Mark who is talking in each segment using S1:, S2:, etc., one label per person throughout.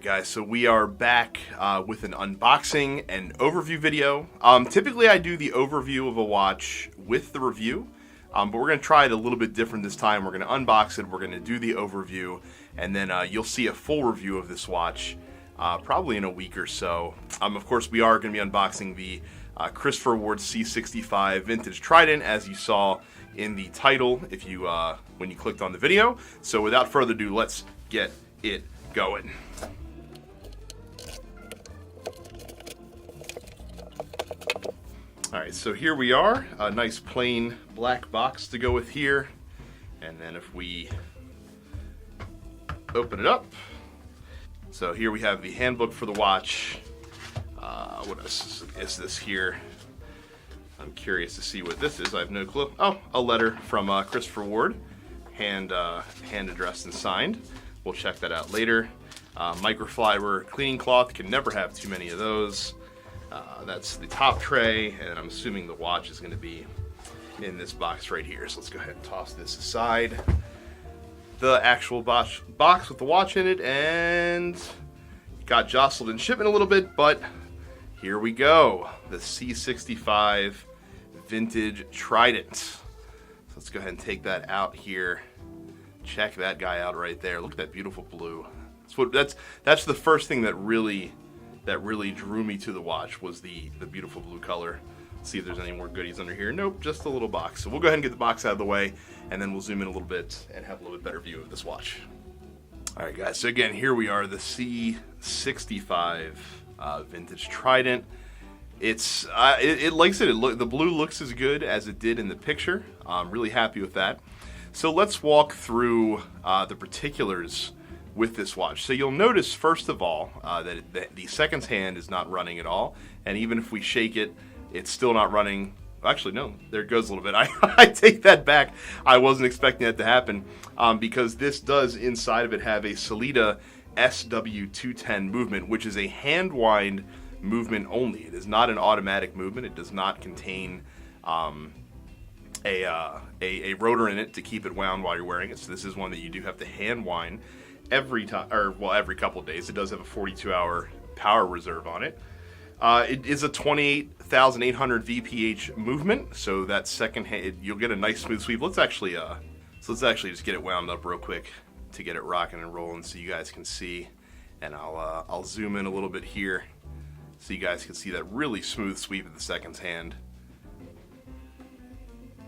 S1: Alright guys, so we are back with an unboxing and overview video. Typically I do the overview of a watch with the review, but we're going to try it a little bit different this time. We're going to unbox it, we're going to do the overview, and then you'll see a full review of this watch probably in a week or so. Of course, we are going to be unboxing the Christopher Ward C65 Vintage Trident, as you saw in the title if you when you clicked on the video. So without further ado, let's get it going. Alright, so here we are, a nice plain black box to go with here, and then if we open it up, so here we have the handbook for the watch. What else is this here? I'm curious to see what this is. I have no clue. Oh, a letter from Christopher Ward, hand addressed and signed. We'll check that out later. Microfiber cleaning cloth, can never have too many of those. That's the top tray, and I'm assuming the watch is going to be in this box right here. So let's go ahead and toss this aside. The actual box with the watch in it, and it got jostled in shipment a little bit, but here we go. The C65 Vintage Trident. So let's go ahead and take that out here. Check that guy out right there. Look at that beautiful blue. That's the first thing that really drew me to the watch, was the beautiful blue color. Let's see if there's any more goodies under here. Nope, just a little box. So we'll go ahead and get the box out of the way, and then we'll zoom in a little bit and have a little bit better view of this watch. All right, guys. So again, here we are, the C65 Vintage Trident. It's like I said, the blue looks as good as it did in the picture. I'm really happy with that. So let's walk through the particulars with this watch. So you'll notice, first of all, that the seconds hand is not running at all, and even if we shake it, it's still not running. Actually, no, there it goes a little bit. I take that back. I wasn't expecting that to happen, because this does, inside of it, have a Sellita SW210 movement, which is a hand wind movement only. It is not an automatic movement. It does not contain a rotor in it to keep it wound while you're wearing it. So this is one that you do have to hand wind every time, or well, every couple of days. It does have a 42-hour power reserve on it. It is a 28,800 VPH movement, so that second hand, you'll get a nice smooth sweep. Let's actually just get it wound up real quick to get it rocking and rolling, so you guys can see. And I'll zoom in a little bit here, so you guys can see that really smooth sweep of the seconds hand.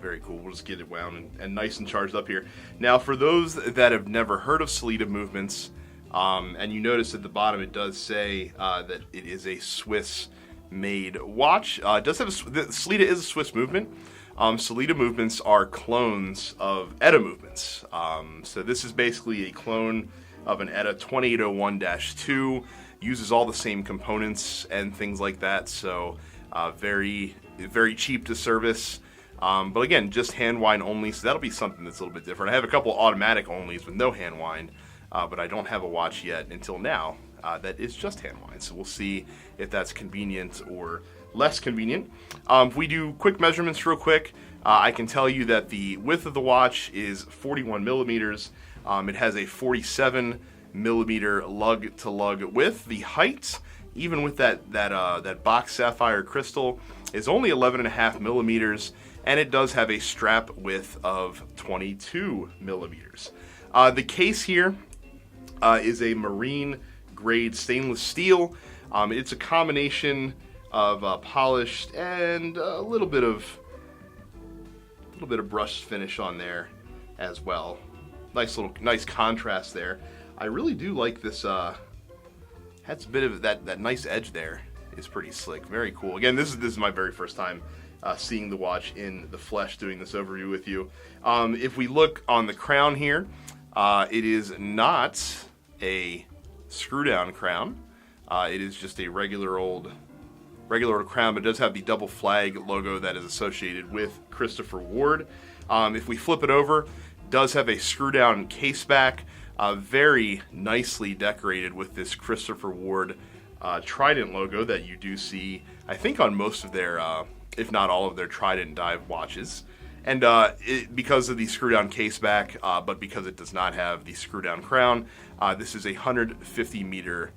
S1: Very cool. We'll just get it wound and nice and charged up here. Now, for those that have never heard of Sellita movements, and you notice at the bottom it does say that it is a Swiss-made watch. It does have Sellita is a Swiss movement. Sellita movements are clones of ETA movements. So this is basically a clone of an ETA 2801-2. Uses all the same components and things like that. So very, very cheap to service. But again, just hand wind only, so that'll be something that's a little bit different. I have a couple automatic onlys with no hand wind, but I don't have a watch yet until now that is just hand wind. So we'll see if that's convenient or less convenient. If we do quick measurements real quick, I can tell you that the width of the watch is 41 millimeters. It has a 47 millimeter lug to lug width. The height, even with that box sapphire crystal, is only 11.5 millimeters. And it does have a strap width of 22 millimeters. The case here is a marine grade stainless steel. It's a combination of polished and a little bit of brushed finish on there as well. Nice contrast there. I really do like this. Has a bit of that nice edge there. Is pretty slick. Very cool. Again, this is my very first time seeing the watch in the flesh, doing this overview with you. If we look on the crown here, it is not a screw down crown. It is just a regular old crown, but it does have the double flag logo that is associated with Christopher Ward. If we flip it over, it does have a screw down case back, very nicely decorated with this Christopher Ward Trident logo that you do see, I think, on most of their if not all of their Trident dive watches. And because of the screw-down case back, but because it does not have the screw-down crown, this is a 150 meter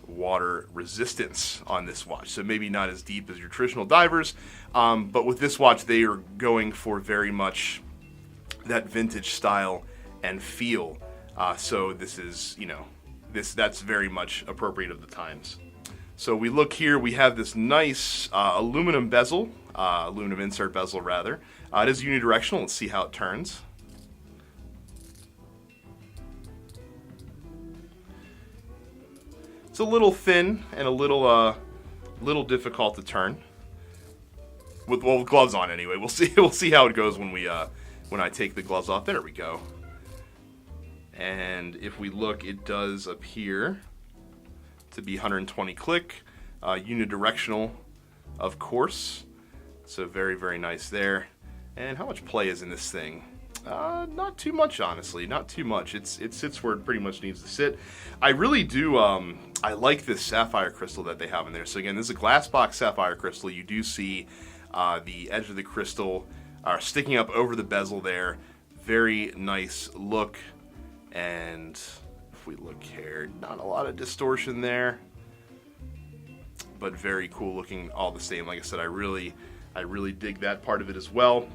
S1: water resistance on this watch. So maybe not as deep as your traditional divers, but with this watch they are going for very much that vintage style and feel. So this is, you know, that's very much appropriate of the times. So we look here, we have this nice aluminum bezel, aluminum insert bezel rather. It is unidirectional. Let's see how it turns. It's a little thin and a little difficult to turn. With gloves on anyway. We'll see how it goes when I take the gloves off. There we go. And if we look, it does appear to be 120 click, unidirectional, of course. So very, very nice there. And how much play is in this thing? Not too much, honestly. Not too much. It sits where it pretty much needs to sit. I really do. I like this sapphire crystal that they have in there. So again, this is a glass box sapphire crystal. You do see the edge of the crystal sticking up over the bezel there. Very nice look. And if we look here, not a lot of distortion there, but very cool looking all the same. Like I said, I really dig that part of it as well.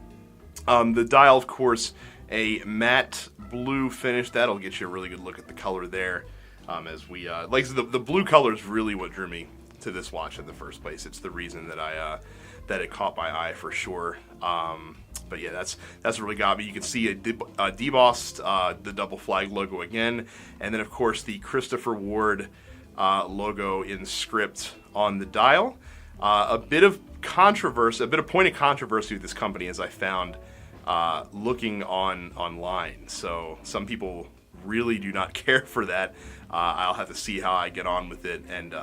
S1: The dial, of course, a matte blue finish. That'll get you a really good look at the color there. As we like I said, the blue color is really what drew me to this watch in the first place. It's the reason that that it caught my eye for sure. But yeah, that's what really got me. You can see a debossed the double flag logo again, and then of course the Christopher Ward logo in script on the dial. A bit of controversy, a bit of point of controversy with this company, as I found looking online. So some people really do not care for that. I'll have to see how I get on with it and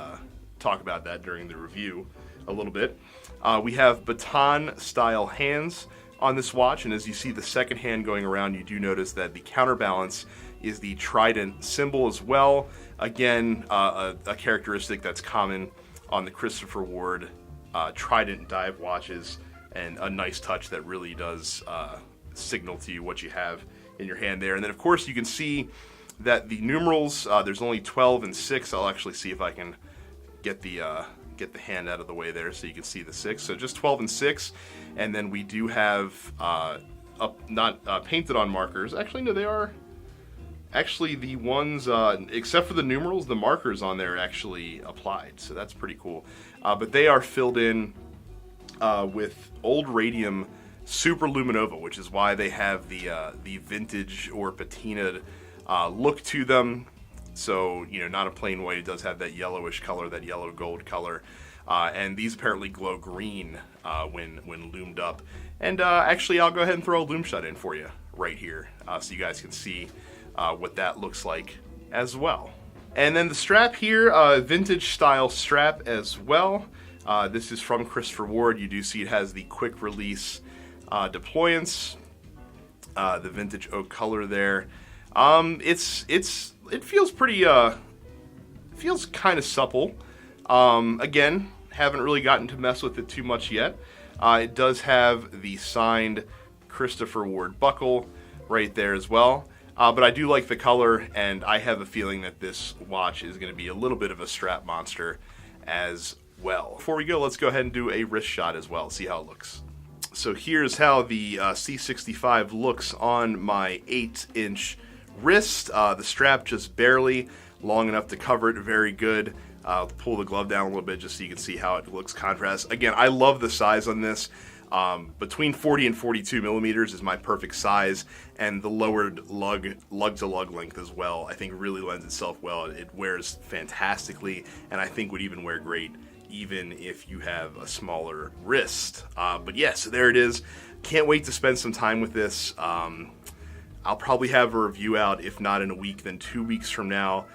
S1: talk about that during the review a little bit. We have baton style hands on this watch, and as you see the second hand going around, you do notice that the counterbalance is the Trident symbol as well. Again, a characteristic that's common on the Christopher Ward Trident dive watches, and a nice touch that really does signal to you what you have in your hand there. And then of course you can see that the numerals, there's only 12 and 6. I'll actually see if I can get the hand out of the way there so you can see the 6. So just 12 and 6, and then we do have not painted on markers. Actually, no, they are actually the ones, except for the numerals, the markers on there actually applied. So that's pretty cool. But they are filled in with old radium super luminova, which is why they have the vintage or patinaed look to them. So, you know, not a plain white. It does have that yellowish color, that yellow gold color. And these apparently glow green when loomed up. And actually, I'll go ahead and throw a loom shot in for you right here so you guys can see what that looks like as well. And then the strap here, vintage style strap as well. This is from Christopher Ward. You do see it has the quick release deployance, the vintage oak color there. It feels pretty, feels kind of supple. Again, haven't really gotten to mess with it too much yet. It does have the signed Christopher Ward buckle right there as well. But I do like the color, and I have a feeling that this watch is going to be a little bit of a strap monster as well. Before we go, let's go ahead and do a wrist shot as well, see how it looks. So here's how the C65 looks on my 8-inch wrist. The strap just barely long enough to cover it, very good. I'll pull the glove down a little bit just so you can see how it looks contrast. Again, I love the size on this. Between 40 and 42 millimeters is my perfect size, and the lowered lug to lug length as well, I think really lends itself well. It wears fantastically, and I think would even wear great even if you have a smaller wrist. But yes, there it is. Can't wait to spend some time with this. I'll probably have a review out, if not in a week, then 2 weeks from now,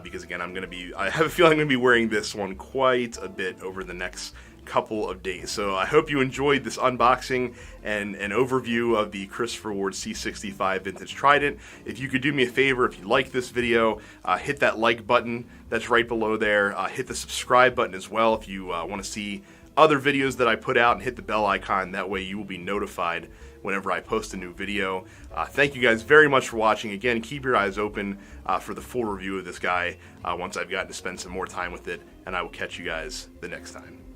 S1: because again, I have a feeling I'm going to be wearing this one quite a bit over the next couple of days. So I hope you enjoyed this unboxing and an overview of the Christopher Ward C65 Vintage Trident. If you could do me a favor, if you like this video, hit that like button that's right below there. Hit the subscribe button as well if you want to see other videos that I put out and hit the bell icon. That way you will be notified whenever I post a new video. Thank you guys very much for watching. Again, keep your eyes open for the full review of this guy once I've gotten to spend some more time with it, and I will catch you guys the next time.